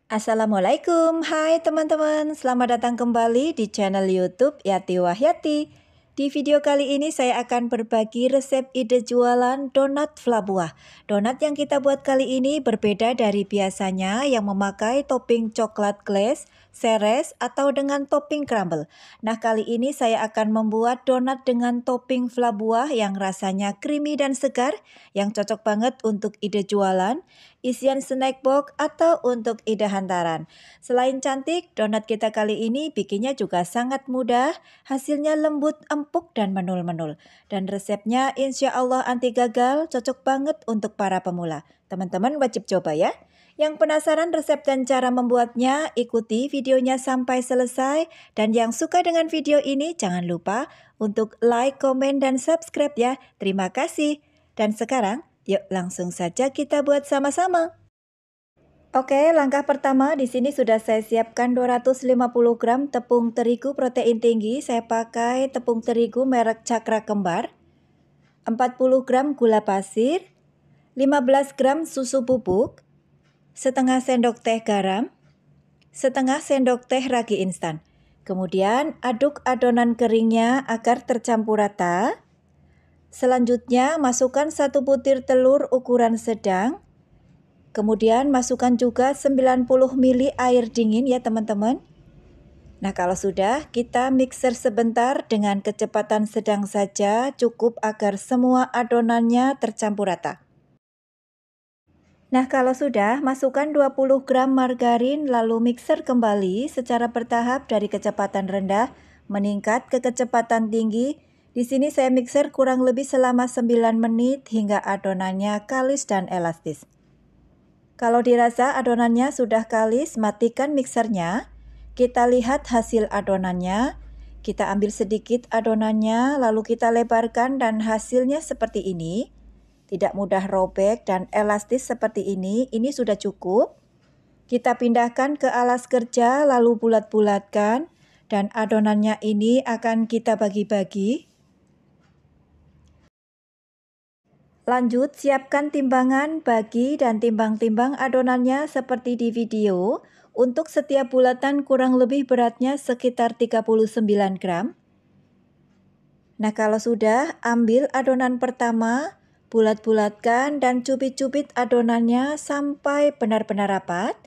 Assalamualaikum, hai teman-teman, selamat datang kembali di channel YouTube Yati Wahyati. Di video kali ini saya akan berbagi resep ide jualan donat fla buah. Donat yang kita buat kali ini berbeda dari biasanya yang memakai topping coklat glaze, seres, atau dengan topping crumble. Nah, kali ini saya akan membuat donat dengan topping fla buah yang rasanya creamy dan segar, yang cocok banget untuk ide jualan, isian snack box, atau untuk ide hantaran. Selain cantik, donat kita kali ini bikinnya juga sangat mudah, hasilnya lembut, empuk, dan menul-menul. Dan resepnya insya Allah anti gagal, cocok banget untuk para pemula. Teman-teman wajib coba ya. Yang penasaran resep dan cara membuatnya, ikuti videonya sampai selesai. Dan yang suka dengan video ini, jangan lupa untuk like, komen, dan subscribe ya. Terima kasih. Dan sekarang, yuk langsung saja kita buat sama-sama. Oke, langkah pertama di sini sudah saya siapkan 250 gram tepung terigu protein tinggi. Saya pakai tepung terigu merek Cakra Kembar. 40 gram gula pasir, 15 gram susu bubuk, setengah sendok teh garam, setengah sendok teh ragi instan. Kemudian aduk adonan keringnya agar tercampur rata. Selanjutnya masukkan 1 butir telur ukuran sedang. Kemudian masukkan juga 90 ml air dingin ya teman-teman. Nah, kalau sudah, kita mixer sebentar dengan kecepatan sedang saja, cukup agar semua adonannya tercampur rata. Nah, kalau sudah, masukkan 20 gram margarin lalu mixer kembali secara bertahap dari kecepatan rendah meningkat ke kecepatan tinggi. Di sini saya mixer kurang lebih selama 9 menit hingga adonannya kalis dan elastis. Kalau dirasa adonannya sudah kalis, matikan mixernya. Kita lihat hasil adonannya. Kita ambil sedikit adonannya, lalu kita lebarkan dan hasilnya seperti ini. Tidak mudah robek dan elastis seperti ini. Ini sudah cukup. Kita pindahkan ke alas kerja, lalu bulat-bulatkan. Dan adonannya ini akan kita bagi-bagi. Lanjut, siapkan timbangan, bagi dan timbang-timbang adonannya seperti di video. Untuk setiap bulatan kurang lebih beratnya sekitar 39 gram. Nah, kalau sudah, ambil adonan pertama, bulat-bulatkan dan cubit-cubit adonannya sampai benar-benar rapat.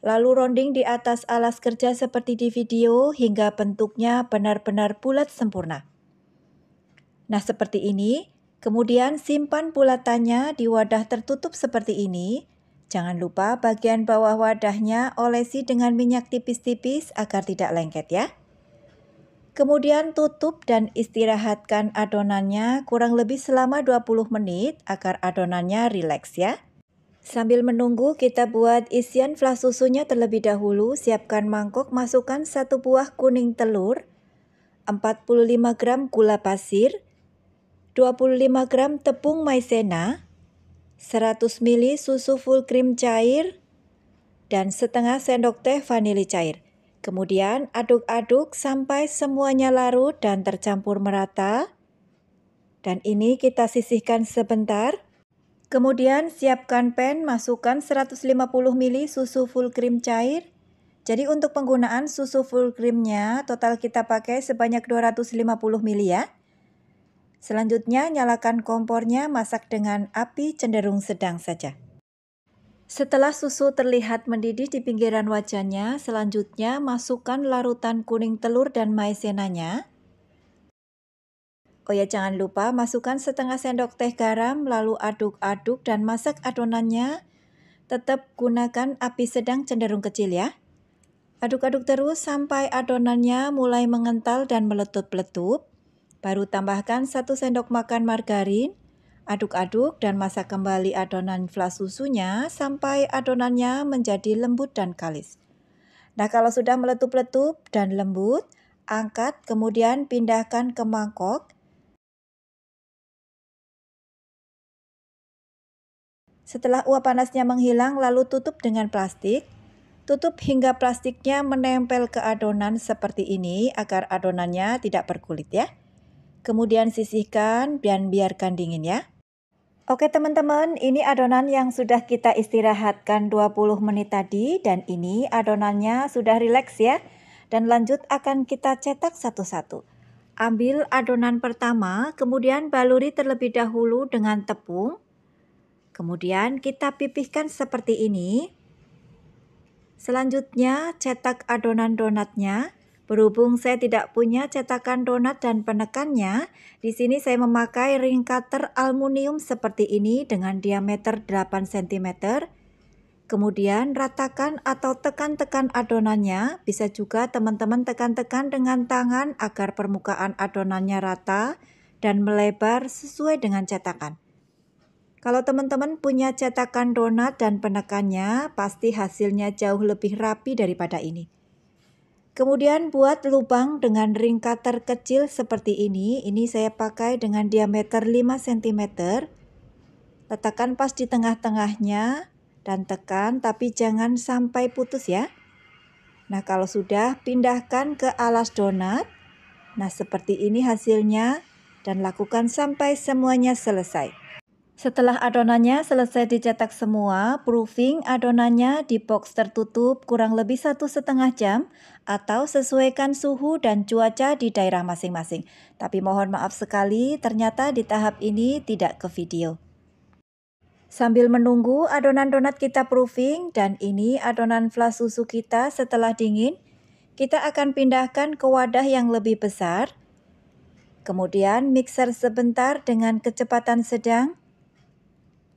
Lalu ronding di atas alas kerja seperti di video hingga bentuknya benar-benar bulat sempurna. Nah, seperti ini. Kemudian simpan bulatannya di wadah tertutup seperti ini. Jangan lupa bagian bawah wadahnya olesi dengan minyak tipis-tipis agar tidak lengket ya. Kemudian tutup dan istirahatkan adonannya kurang lebih selama 20 menit agar adonannya rileks ya. Sambil menunggu kita buat isian fla susunya terlebih dahulu. Siapkan mangkok, masukkan 1 buah kuning telur, 45 gram gula pasir, 25 gram tepung maizena, 100 ml susu full cream cair, dan setengah sendok teh vanili cair. Kemudian aduk-aduk sampai semuanya larut dan tercampur merata. Dan ini kita sisihkan sebentar. Kemudian siapkan pan, masukkan 150 ml susu full cream cair. Jadi untuk penggunaan susu full creamnya total kita pakai sebanyak 250 ml ya. Selanjutnya nyalakan kompornya, masak dengan api cenderung sedang saja. Setelah susu terlihat mendidih di pinggiran wajannya, selanjutnya masukkan larutan kuning telur dan maizenanya. Oh ya, jangan lupa masukkan setengah sendok teh garam, lalu aduk-aduk dan masak adonannya. Tetap gunakan api sedang cenderung kecil ya. Aduk-aduk terus sampai adonannya mulai mengental dan meletup-letup. Baru tambahkan 1 sendok makan margarin, aduk-aduk dan masak kembali adonan fla susunya sampai adonannya menjadi lembut dan kalis. Nah, kalau sudah meletup-letup dan lembut, angkat kemudian pindahkan ke mangkok. Setelah uap panasnya menghilang, lalu tutup dengan plastik. Tutup hingga plastiknya menempel ke adonan seperti ini agar adonannya tidak berkulit ya. Kemudian sisihkan dan biarkan dingin ya. Oke teman-teman, ini adonan yang sudah kita istirahatkan 20 menit tadi dan ini adonannya sudah rileks ya. Dan lanjut akan kita cetak satu-satu. Ambil adonan pertama, kemudian baluri terlebih dahulu dengan tepung. Kemudian kita pipihkan seperti ini. Selanjutnya cetak adonan donatnya. Berhubung saya tidak punya cetakan donat dan penekannya, di sini saya memakai ring cutter aluminium seperti ini dengan diameter 8 cm. Kemudian ratakan atau tekan-tekan adonannya, bisa juga teman-teman tekan-tekan dengan tangan agar permukaan adonannya rata dan melebar sesuai dengan cetakan. Kalau teman-teman punya cetakan donat dan penekannya, pasti hasilnya jauh lebih rapi daripada ini. Kemudian buat lubang dengan ring cutter kecil seperti ini. Ini saya pakai dengan diameter 5 cm. Letakkan pas di tengah-tengahnya dan tekan, tapi jangan sampai putus ya. Nah, kalau sudah, pindahkan ke alas donat. Nah, seperti ini hasilnya dan lakukan sampai semuanya selesai. Setelah adonannya selesai dicetak semua, proofing adonannya di box tertutup kurang lebih 1,5 jam atau sesuaikan suhu dan cuaca di daerah masing-masing. Tapi mohon maaf sekali, ternyata di tahap ini tidak ke video. Sambil menunggu adonan donat kita proofing dan ini adonan flas susu kita setelah dingin, kita akan pindahkan ke wadah yang lebih besar. Kemudian mixer sebentar dengan kecepatan sedang.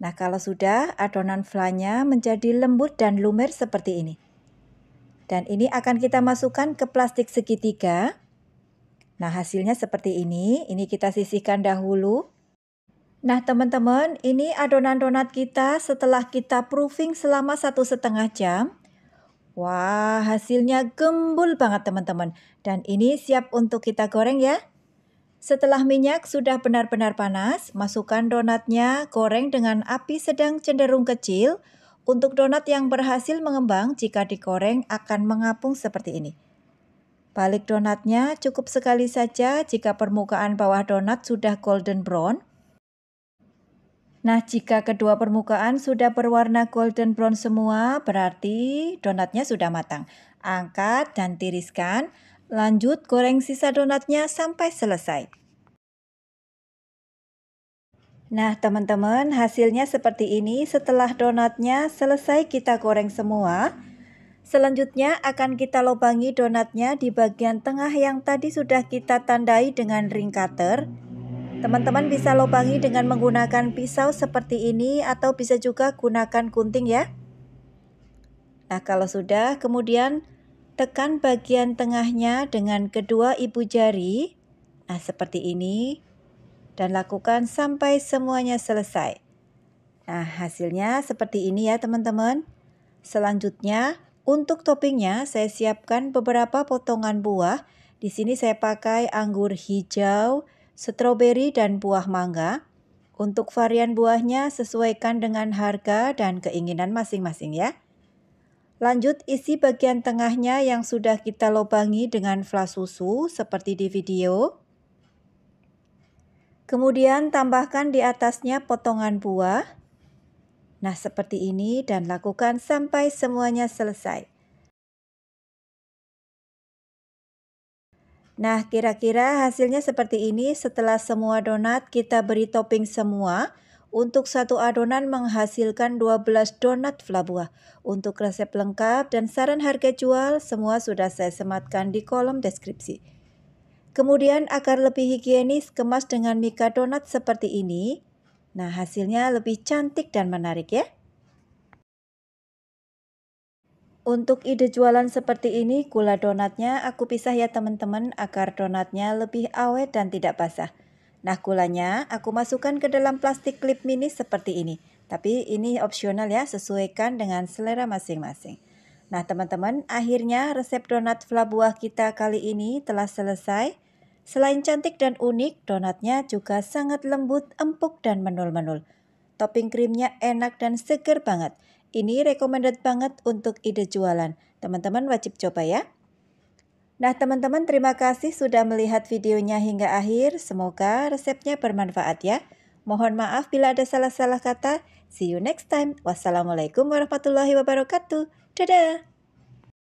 Nah, kalau sudah, adonan flanya menjadi lembut dan lumer seperti ini. Dan ini akan kita masukkan ke plastik segitiga. Nah, hasilnya seperti ini. Ini kita sisihkan dahulu. Nah, teman-teman, ini adonan donat kita setelah kita proofing selama 1,5 jam. Wah, hasilnya gembul banget teman-teman. Dan ini siap untuk kita goreng ya. Setelah minyak sudah benar-benar panas, masukkan donatnya, goreng dengan api sedang cenderung kecil. Untuk donat yang berhasil mengembang, jika digoreng akan mengapung seperti ini. Balik donatnya cukup sekali saja jika permukaan bawah donat sudah golden brown. Nah, jika kedua permukaan sudah berwarna golden brown semua, berarti donatnya sudah matang. Angkat dan tiriskan. Lanjut goreng sisa donatnya sampai selesai. Nah teman-teman, hasilnya seperti ini. Setelah donatnya selesai kita goreng semua. Selanjutnya akan kita lubangi donatnya di bagian tengah yang tadi sudah kita tandai dengan ring cutter. Teman-teman bisa lubangi dengan menggunakan pisau seperti ini atau bisa juga gunakan gunting ya. Nah kalau sudah, kemudian tekan bagian tengahnya dengan kedua ibu jari. Nah seperti ini. Dan lakukan sampai semuanya selesai. Nah, hasilnya seperti ini ya teman-teman. Selanjutnya, untuk toppingnya saya siapkan beberapa potongan buah. Di sini saya pakai anggur hijau, stroberi, dan buah mangga. Untuk varian buahnya sesuaikan dengan harga dan keinginan masing-masing ya. Lanjut isi bagian tengahnya yang sudah kita lubangi dengan flas susu seperti di video. Kemudian tambahkan di atasnya potongan buah. Nah, seperti ini dan lakukan sampai semuanya selesai. Nah, kira-kira hasilnya seperti ini setelah semua donat kita beri topping semua. Untuk satu adonan menghasilkan 12 donat fla buah. Untuk resep lengkap dan saran harga jual semua sudah saya sematkan di kolom deskripsi. Kemudian agar lebih higienis, kemas dengan mika donat seperti ini. Nah, hasilnya lebih cantik dan menarik ya. Untuk ide jualan seperti ini, gula donatnya aku pisah ya teman-teman agar donatnya lebih awet dan tidak basah. Nah, gulanya aku masukkan ke dalam plastik klip mini seperti ini. Tapi ini opsional ya, sesuaikan dengan selera masing-masing. Nah, teman-teman, akhirnya resep donat fla buah kita kali ini telah selesai. Selain cantik dan unik, donatnya juga sangat lembut, empuk, dan menul-menul. Topping krimnya enak dan seger banget. Ini recommended banget untuk ide jualan. Teman-teman wajib coba ya. Nah teman-teman, terima kasih sudah melihat videonya hingga akhir. Semoga resepnya bermanfaat ya. Mohon maaf bila ada salah-salah kata. See you next time. Wassalamualaikum warahmatullahi wabarakatuh. Dadah!